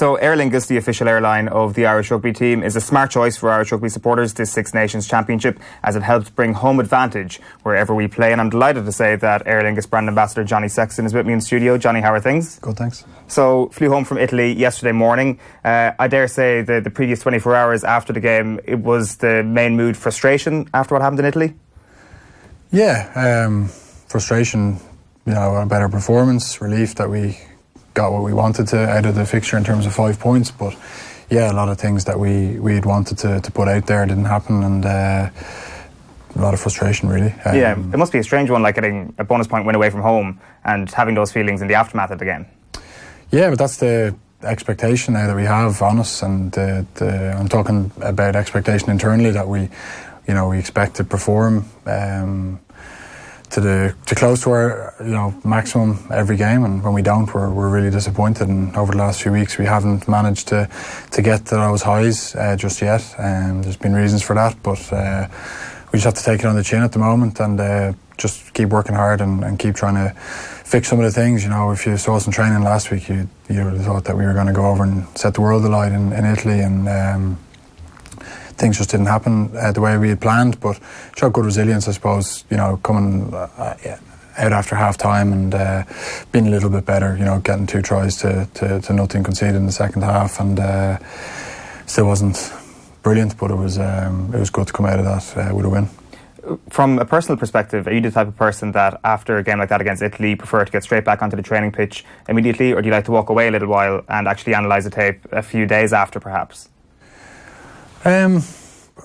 So Aer Lingus, the official airline of the Irish rugby team, is a smart choice for Irish rugby supporters this Six Nations Championship, as it helps bring home advantage wherever we play. And I'm delighted to say that Aer Lingus brand ambassador Johnny Sexton is with me in studio. Johnny, how are things? Good, thanks. So, flew home from Italy yesterday morning. I dare say the previous 24 hours after the game, it was the main mood frustration after what happened in Italy? Yeah, frustration, a better performance, relief that we got what we wanted to out of the fixture in terms of 5 points, but yeah, a lot of things that we'd wanted to put out there didn't happen, and a lot of frustration really. Yeah, it must be a strange one, like getting a bonus point win away from home and having those feelings in the aftermath of the game. Yeah, but that's the expectation now that we have on us, and I'm talking about expectation internally, that we expect to perform to close to our maximum every game, and when we don't, we're really disappointed. And over the last few weeks, we haven't managed to get to those highs just yet. There's been reasons for that, but we just have to take it on the chin at the moment, and just keep working hard and keep trying to fix some of the things. If you saw some training last week, you would have thought that we were going to go over and set the world alight in Italy, and things just didn't happen the way we had planned, but showed good resilience, I suppose, coming out after half time and being a little bit better, getting 2 tries to nothing conceded in the second half, and still wasn't brilliant, but it was good to come out of that with a win. From a personal perspective, are you the type of person that after a game like that against Italy, prefer to get straight back onto the training pitch immediately, or do you like to walk away a little while and actually analyse the tape a few days after perhaps?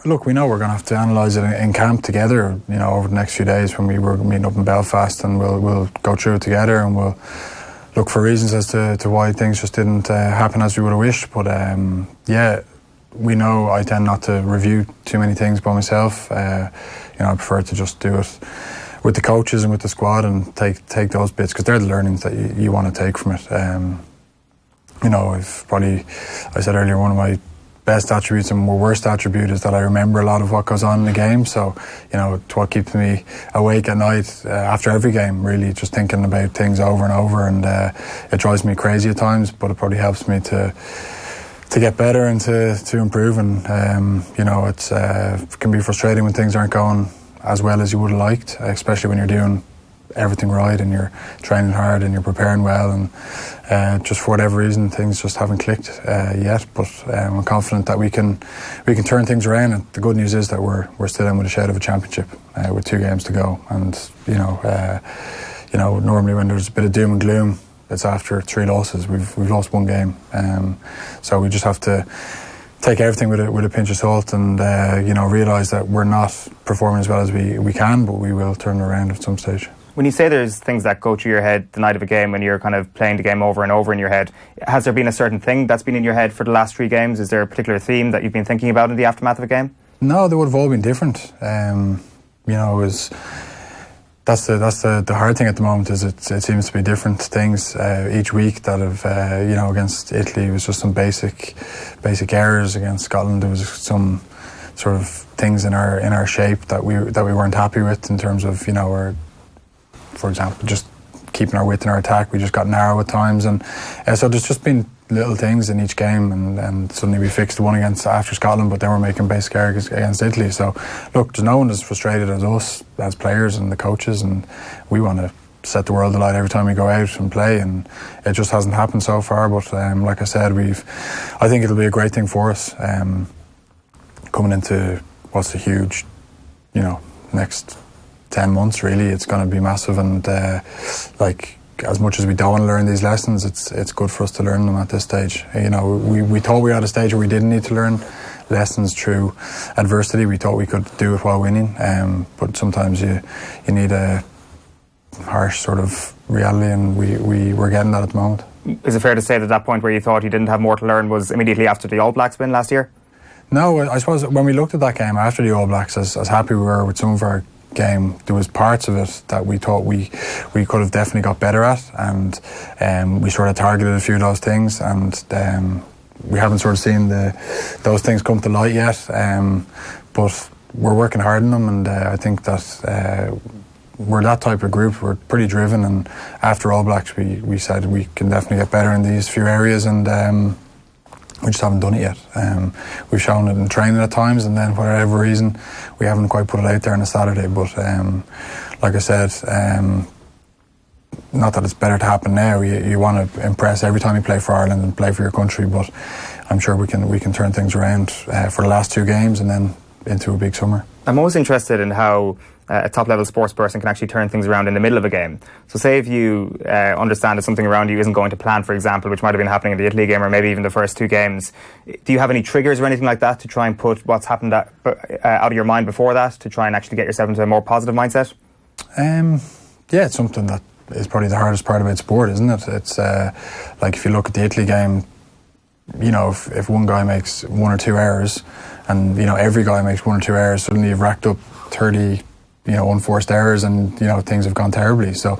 Look, we know we're going to have to analyse it in camp together, over the next few days when we were meeting up in Belfast, and we'll go through it together, and we'll look for reasons as to why things just didn't happen as we would have wished. But yeah, we know I tend not to review too many things by myself. I prefer to just do it with the coaches and with the squad, and take those bits, because they're the learnings that you want to take from it. I said earlier, one of my best attributes and my worst attribute is that I remember a lot of what goes on in the game. So, it's what keeps me awake at night after every game, really, just thinking about things over and over, and it drives me crazy at times, but it probably helps me to get better and to improve. And it can be frustrating when things aren't going as well as you would have liked, especially when you're doing everything right and you're training hard and you're preparing well, and just for whatever reason things just haven't clicked yet, but I'm confident that we can turn things around. And the good news is that we're still in with a shout of a championship with 2 games to go, and normally when there's a bit of doom and gloom, it's after 3 losses. We've lost 1 game, so we just have to take everything with a pinch of salt, and realise that we're not performing as well as we can, but we will turn it around at some stage. When you say there's things that go through your head the night of a game when you're kind of playing the game over and over in your head, has there been a certain thing that's been in your head for the last 3 games? Is there a particular theme that you've been thinking about in the aftermath of a game? No, they would have all been different. That's the hard thing at the moment, is it seems to be different things each week that have, against Italy it was just some basic errors. Against Scotland there was some sort of things in our shape that we weren't happy with, in terms of, for example, just keeping our width in our attack. We just got narrow at times, and so there's just been little things in each game, and suddenly we fixed the one after Scotland, but then we're making basic errors against Italy. So look, there's no one as frustrated as us as players and the coaches, and we want to set the world alight every time we go out and play, and it just hasn't happened so far. But like I said, I think it'll be a great thing for us coming into what's a huge next 10 months really. It's going to be massive, and as much as we don't want to learn these lessons, it's good for us to learn them at this stage. We thought we were at a stage where we didn't need to learn lessons through adversity. We thought we could do it while winning, but sometimes you need a harsh sort of reality, and we're getting that at the moment. Is it fair to say that point where you thought you didn't have more to learn was immediately after the All Blacks win last year? No, I suppose when we looked at that game after the All Blacks, as happy we were with some of our game, there was parts of it that we thought we could have definitely got better at, and we sort of targeted a few of those things, and we haven't sort of seen those things come to light yet, but we're working hard on them, and I think that we're that type of group. We're pretty driven, and after All Blacks we said we can definitely get better in these few areas, and We just haven't done it yet. We've shown it in training at times, and then for whatever reason we haven't quite put it out there on a Saturday. But like I said, not that it's better to happen now. You want to impress every time you play for Ireland and play for your country, but I'm sure we can turn things around for the last 2 games and then into a big summer. I'm always interested in how a top-level sports person can actually turn things around in the middle of a game. So say if you understand that something around you isn't going to plan, for example, which might have been happening in the Italy game or maybe even the first 2 games, do you have any triggers or anything like that to try and put what's happened out of your mind before that, to try and actually get yourself into a more positive mindset? Yeah, it's something that is probably the hardest part about sport, isn't it? It's like if you look at the Italy game, you know, if one guy makes 1 or 2 errors and, you know, every guy makes 1 or 2 errors, suddenly you've racked up 30, you know, unforced errors, and, you know, things have gone terribly. So,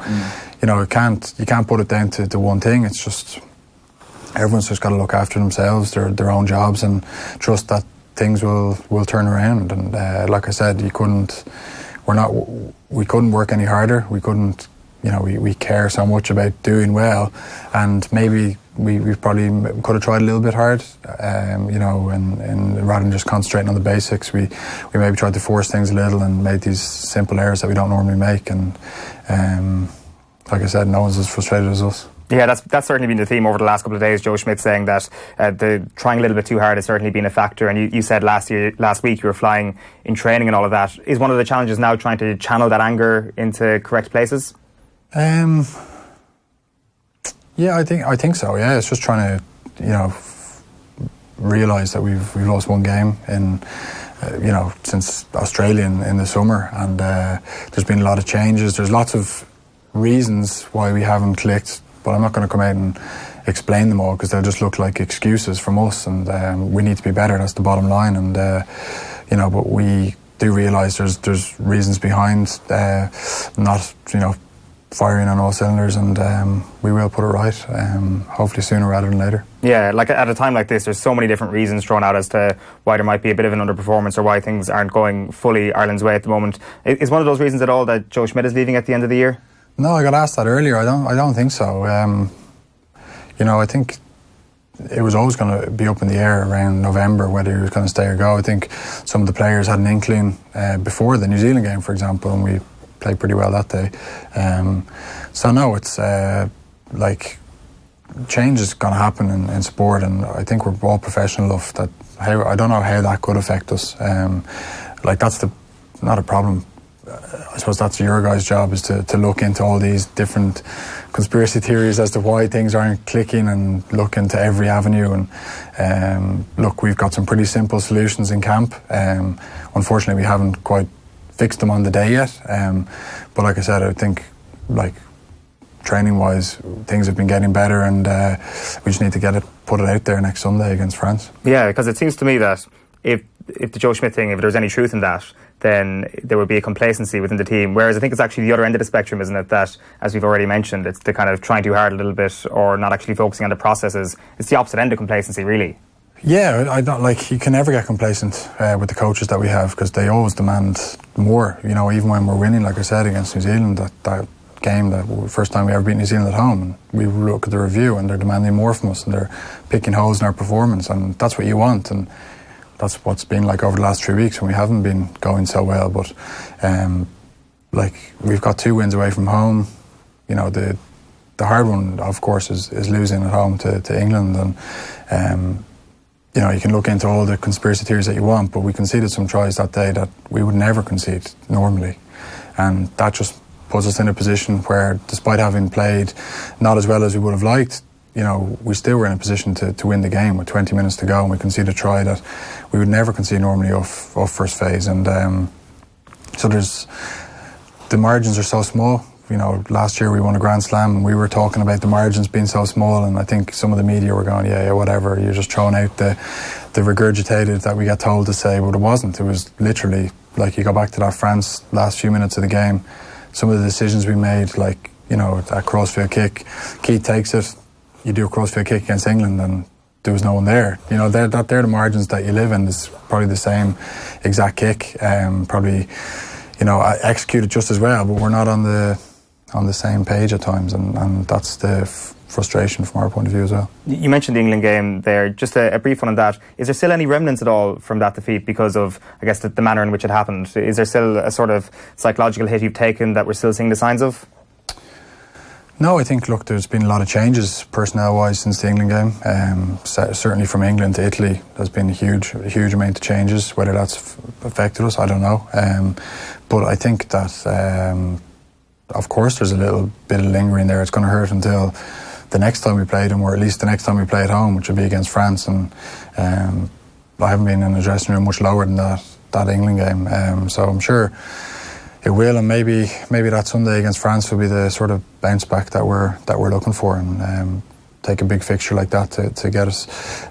you know, you can't put it down to one thing. It's just everyone's just got to look after themselves, their own jobs, and trust that things will turn around. And like I said, we couldn't work any harder. We couldn't, you know, we care so much about doing well, and maybe we probably could have tried a little bit hard, you know, and rather than just concentrating on the basics, we maybe tried to force things a little and made these simple errors that we don't normally make. And like I said, no one's as frustrated as us. Yeah, that's certainly been the theme over the last couple of days. Joe Schmidt saying that the trying a little bit too hard has certainly been a factor. And you said last week you were flying in training and all of that. Is one of the challenges now trying to channel that anger into correct places? Yeah, I think so. Yeah, it's just trying to, you know, realise that we've lost 1 game in, you know, since Australia in the summer, and there's been a lot of changes. There's lots of reasons why we haven't clicked, but I'm not going to come out and explain them all because they'll just look like excuses from us, and we need to be better. That's the bottom line. And you know, but we do realise there's reasons behind not, you know, firing on all cylinders, and we will put it right, hopefully sooner rather than later. Yeah, like at a time like this, there's so many different reasons thrown out as to why there might be a bit of an underperformance or why things aren't going fully Ireland's way at the moment. Is one of those reasons at all that Joe Schmidt is leaving at the end of the year? No, I got asked that earlier. I don't think so. You know, I think it was always going to be up in the air around November whether he was going to stay or go. I think some of the players had an inkling before the New Zealand game, for example, and we played pretty well that day. So no, it's like change is going to happen in sport, and I think we're all professional enough that I don't know how that could affect us. Like that's not a problem. I suppose that's your guys' job, is to look into all these different conspiracy theories as to why things aren't clicking, and look into every avenue. And look, we've got some pretty simple solutions in camp. Unfortunately, we haven't quite fixed them on the day yet. But like I said, I think like training-wise, things have been getting better, and we just need to put it out there next Sunday against France. Yeah, because it seems to me that if the Joe Schmidt thing, if there's any truth in that, then there would be a complacency within the team. Whereas I think it's actually the other end of the spectrum, isn't it? That, as we've already mentioned, it's the kind of trying too hard a little bit or not actually focusing on the processes. It's the opposite end of complacency, really. Yeah, I don't like. You can never get complacent with the coaches that we have, because they always demand more. You know, even when we're winning, like I said, against New Zealand, that game, that first time we ever beat New Zealand at home, and we look at the review and they're demanding more from us, and they're picking holes in our performance, and that's what you want. And that's what's been like over the last 3 weeks when we haven't been going so well. But like, we've got 2 wins away from home. You know, the hard one, of course, is losing at home to England. And you know, you can look into all the conspiracy theories that you want, but we conceded some tries that day that we would never concede normally, and that just puts us in a position where, despite having played not as well as we would have liked, you know, we still were in a position to win the game with 20 minutes to go, and we conceded a try that we would never concede normally off first phase. And so the margins are so small. You know, last year we won a Grand Slam, and we were talking about the margins being so small, and I think some of the media were going, yeah, whatever, you're just throwing out the regurgitated that we get told to say, but it wasn't. It was literally, like, you go back to that France last few minutes of the game, some of the decisions we made, like, you know, that crossfield kick, Keith takes it, you do a crossfield kick against England, and there was no one there. You know, they're the margins that you live in. It's probably the same exact kick, probably, you know, executed just as well, but we're not on the same page at times, and that's the frustration from our point of view as well. You mentioned the England game there. Just a brief one on that. Is there still any remnants at all from that defeat because of, I guess, the manner in which it happened? Is there still a sort of psychological hit you've taken that we're still seeing the signs of? No, I think, look, there's been a lot of changes personnel-wise since the England game. Certainly from England to Italy, there's been a huge amount of changes. Whether that's affected us, I don't know. But I think that, of course, there's a little bit of lingering there. It's going to hurt until the next time we play them, or at least the next time we play at home, which will be against France. And I haven't been in the dressing room much lower than that England game. So I'm sure it will, and maybe that Sunday against France will be the sort of bounce back that we're looking for, and take a big fixture like that to get us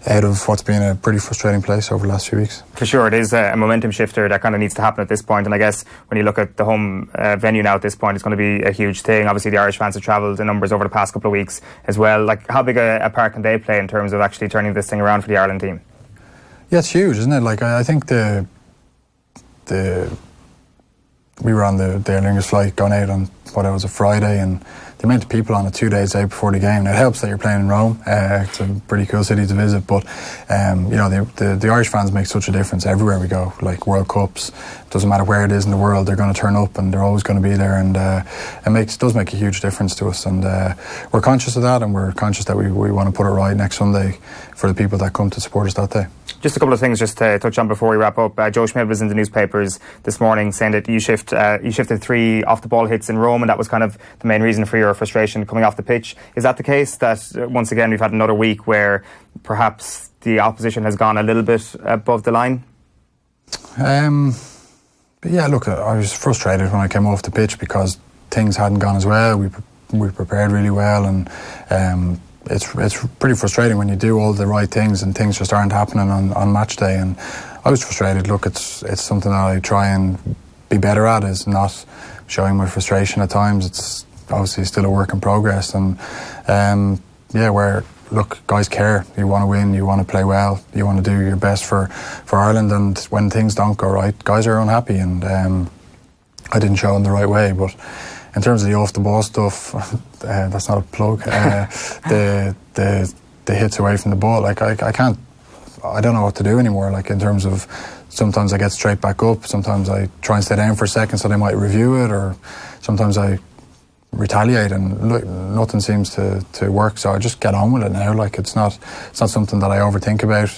out of what's been a pretty frustrating place over the last few weeks. For sure, it is a momentum shifter that kind of needs to happen at this point, and I guess when you look at the home venue now at this point, it's going to be a huge thing. Obviously the Irish fans have travelled in numbers over the past couple of weeks as well. Like, how big a part can they play in terms of actually turning this thing around for the Ireland team? Yeah, it's huge, isn't it? Like, I think we were on the Aer Lingus flight going out on a Friday, and the amount of people on it 2 days out before the game. Now, it helps that you're playing in Rome. It's a pretty cool city to visit, but the Irish fans make such a difference everywhere we go. Like World Cups, doesn't matter where it is in the world, they're going to turn up and they're always going to be there, and it does make a huge difference to us. And we're conscious of that, and we're conscious that we want to put it right next Sunday for the people that come to support us that day. Just a couple of things just to touch on before we wrap up. Joe Schmidt was in the newspapers this morning saying that you shifted 3 off-the-ball hits in Rome, and that was kind of the main reason for your frustration coming off the pitch. Is that the case, that once again we've had another week where perhaps the opposition has gone a little bit above the line? But yeah, look, I was frustrated when I came off the pitch because things hadn't gone as well. We prepared really well, and it's pretty frustrating when you do all the right things and things just aren't happening on match day. And I was frustrated. Look, it's something that I try and be better at, is not showing my frustration at times. It's obviously still a work in progress, and look, guys care. You want to win, you want to play well, you want to do your best for Ireland, and when things don't go right, guys are unhappy, and I didn't show in the right way. But in terms of the off-the-ball stuff, that's not a plug. The hits away from the ball, like I don't know what to do anymore. Like, in terms of, sometimes I get straight back up, sometimes I try and stay down for a second so they might review it, or sometimes I retaliate, and look, nothing seems to work. So I just get on with it now. Like, it's not something that I overthink about.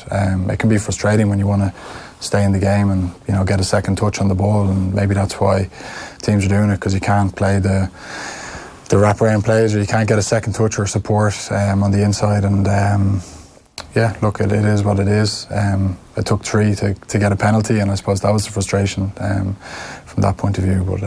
It can be frustrating when you want to stay in the game and get a second touch on the ball, and maybe that's why teams are doing it, because you can't play the wraparound plays, or you can't get a second touch or support on the inside. And look, it is what it is. It took 3 to get a penalty, and I suppose that was the frustration from that point of view, but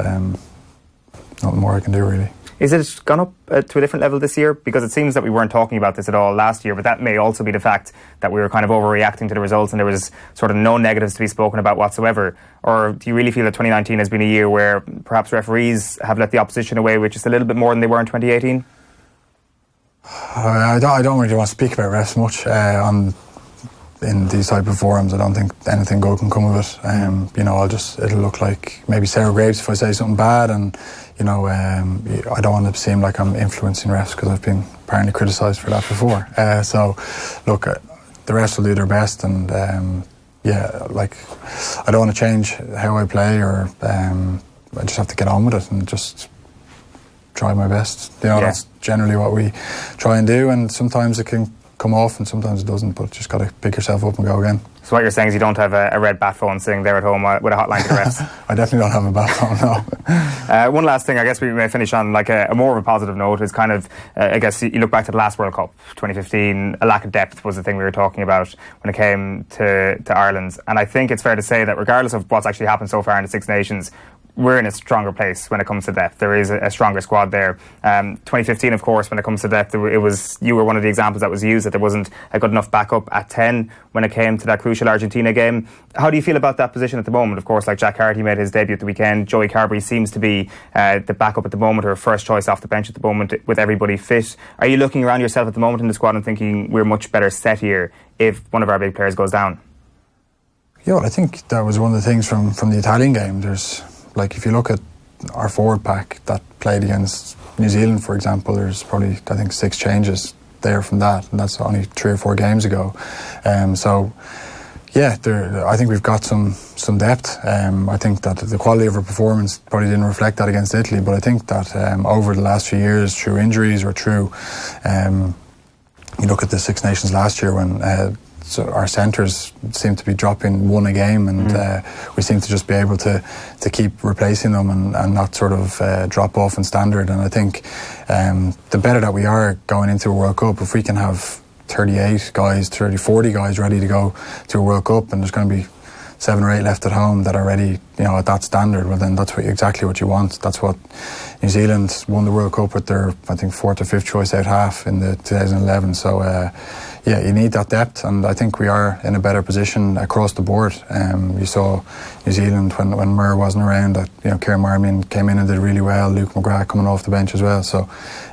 nothing more I can do, really. Is it gone up to a different level this year? Because it seems that we weren't talking about this at all last year, but that may also be the fact that we were kind of overreacting to the results and there was sort of no negatives to be spoken about whatsoever. Or do you really feel that 2019 has been a year where perhaps referees have let the opposition away with just a little bit more than they were in 2018? I don't really want to speak about refs much in these type of forums. I don't think anything good can come of it. It'll look like maybe Sarah Graves if I say something bad, and I don't want to seem like I'm influencing refs, because I've been apparently criticised for that before. So look, the refs will do their best, and I don't want to change how I play, or I just have to get on with it and just try my best. That's generally what we try and do, and sometimes it can come off and sometimes it doesn't, but just got to pick yourself up and go again. So what you're saying is you don't have a red bat phone sitting there at home with a hotline to the refs? I definitely don't have a bat phone, no. One last thing I guess we may finish on, like a more of a positive note, is kind of, I guess you look back to the last World Cup, 2015, a lack of depth was the thing we were talking about when it came to Ireland. And I think it's fair to say that regardless of what's actually happened so far in the Six Nations, we're in a stronger place when it comes to depth. There is a stronger squad there. 2015, of course, when it comes to depth, you were one of the examples that was used, that there wasn't a good enough backup at 10 when it came to that crucial Argentina game. How do you feel about that position at the moment? Of course, like Jack Carty made his debut at the weekend. Joey Carbery seems to be the backup at the moment, or first choice off the bench at the moment, with everybody fit. Are you looking around yourself at the moment in the squad and thinking we're much better set here if one of our big players goes down? Yeah, I think that was one of the things from the Italian game. If you look at our forward pack that played against New Zealand, for example, there's probably, I think, 6 changes there from that, and that's only 3 or 4 games ago. So yeah, I think we've got some depth. I think that the quality of our performance probably didn't reflect that against Italy, but I think that over the last few years, through injuries or through, you look at the Six Nations last year when so our centres seem to be dropping 1 a game, and we seem to just be able to keep replacing them and not sort of drop off in standard. And I think the better that we are going into a World Cup, if we can have 38 guys, 40 guys ready to go to a World Cup, and there's going to be 7 or 8 left at home that are ready, at that standard, well then that's exactly what you want. That's what New Zealand won the World Cup with their, I think, 4th or 5th choice out half in the 2011. So yeah, you need that depth, and I think we are in a better position across the board. You saw New Zealand when Murr wasn't around, that Kieran Marmion came in and did really well, Luke McGrath coming off the bench as well. So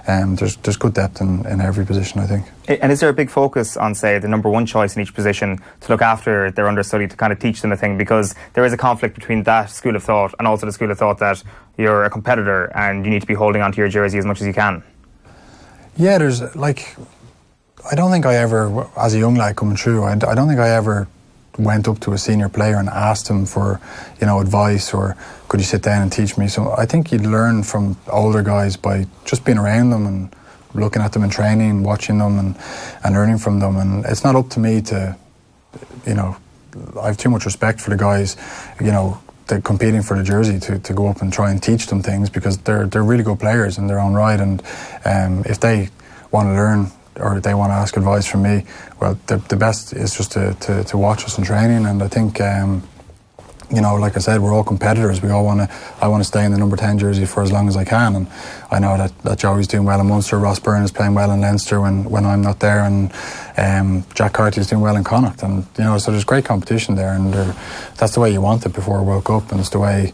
there's good depth in every position, I think. And is there a big focus on, say, the number 1 choice in each position to look after their understudy, to kind of teach them a thing? Because there is a conflict between that school of thought and also the school of thought that you're a competitor and you need to be holding onto your jersey as much as you can. Yeah, there's I don't think I ever, as a young lad coming through, I don't think I ever went up to a senior player and asked him for, advice, or could you sit down and teach me? So I think you'd learn from older guys by just being around them and looking at them in training, watching them and learning from them. And it's not up to me to, I have too much respect for the guys, they're competing for the jersey to go up and try and teach them things, because they're really good players in their own right. And if they want to learn or they want to ask advice from me, well, the best is just to watch us in training. And I think, like I said, we're all competitors. I want to stay in the number 10 jersey for as long as I can. And I know that Joey's doing well in Munster, Ross Byrne is playing well in Leinster when I'm not there, and Jack Carty's doing well in Connacht. And, so there's great competition there, and that's the way you want it before a World Cup, and it's the way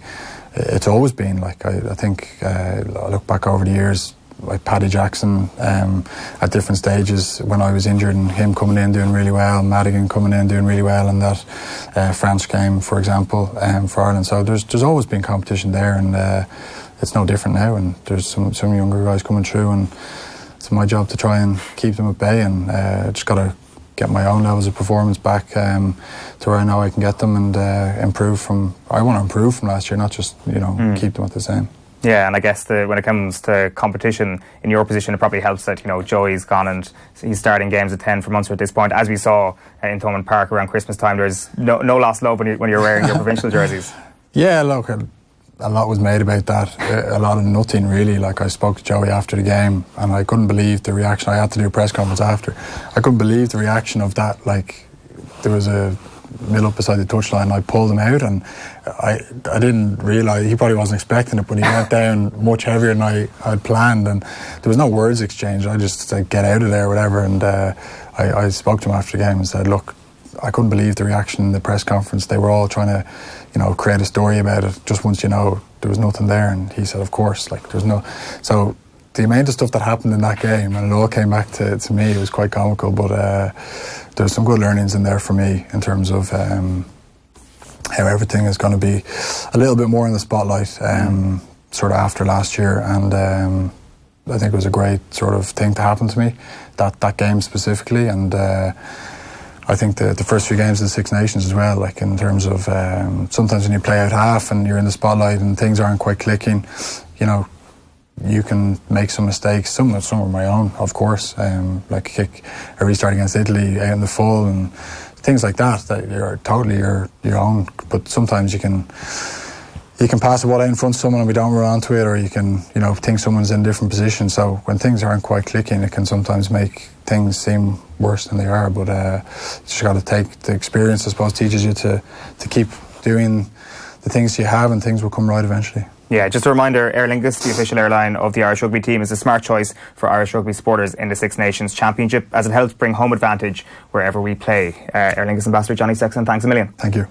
it's always been. I think, I look back over the years, like Paddy Jackson at different stages when I was injured, and him coming in doing really well, Madigan coming in doing really well in that French game, for example, for Ireland. So there's always been competition there, and it's no different now, and there's some younger guys coming through, and it's my job to try and keep them at bay, and just got to get my own levels of performance back to where I know I can get them, and I want to improve from last year, not just keep them at the same. Yeah, and I guess when it comes to competition, in your position, it probably helps that, Joey's gone and he's starting games at 10 for Munster at this point. As we saw in Thomond Park around Christmas time, there's no lost love when you're wearing your provincial jerseys. Yeah, look, a lot was made about that. A lot of nothing, really. I spoke to Joey after the game, and I couldn't believe the reaction. I had to do a press conference after. I couldn't believe the reaction of that. There was a mill up beside the touchline, I pulled him out, and I didn't realise, he probably wasn't expecting it, but he went down much heavier than I had planned, and there was no words exchanged. I just said, get out of there, whatever, and I spoke to him after the game and said, look, I couldn't believe the reaction in the press conference. They were all trying to create a story about it, just once there was nothing there, and he said, of course, there's no... So the amount of stuff that happened in that game, and it all came back to me, it was quite comical, but there's some good learnings in there for me in terms of how everything is going to be a little bit more in the spotlight sort of after last year, and I think it was a great sort of thing to happen to me, that game specifically, and I think the first few games of the Six Nations as well, in terms of sometimes when you play out half and you're in the spotlight and things aren't quite clicking, you can make some mistakes. Some are my own, of course, like a restart against Italy out in the full and things like that are totally your own. But sometimes you can pass a ball out in front of someone and we don't run onto it, or you can think someone's in a different position. So when things aren't quite clicking, it can sometimes make things seem worse than they are. But you just got to take the experience, I suppose, teaches you to keep doing the things you have, and things will come right eventually. Yeah, just a reminder, Aer Lingus, the official airline of the Irish rugby team, is a smart choice for Irish rugby supporters in the Six Nations Championship, as it helps bring home advantage wherever we play. Aer Lingus Ambassador Johnny Sexton, thanks a million. Thank you.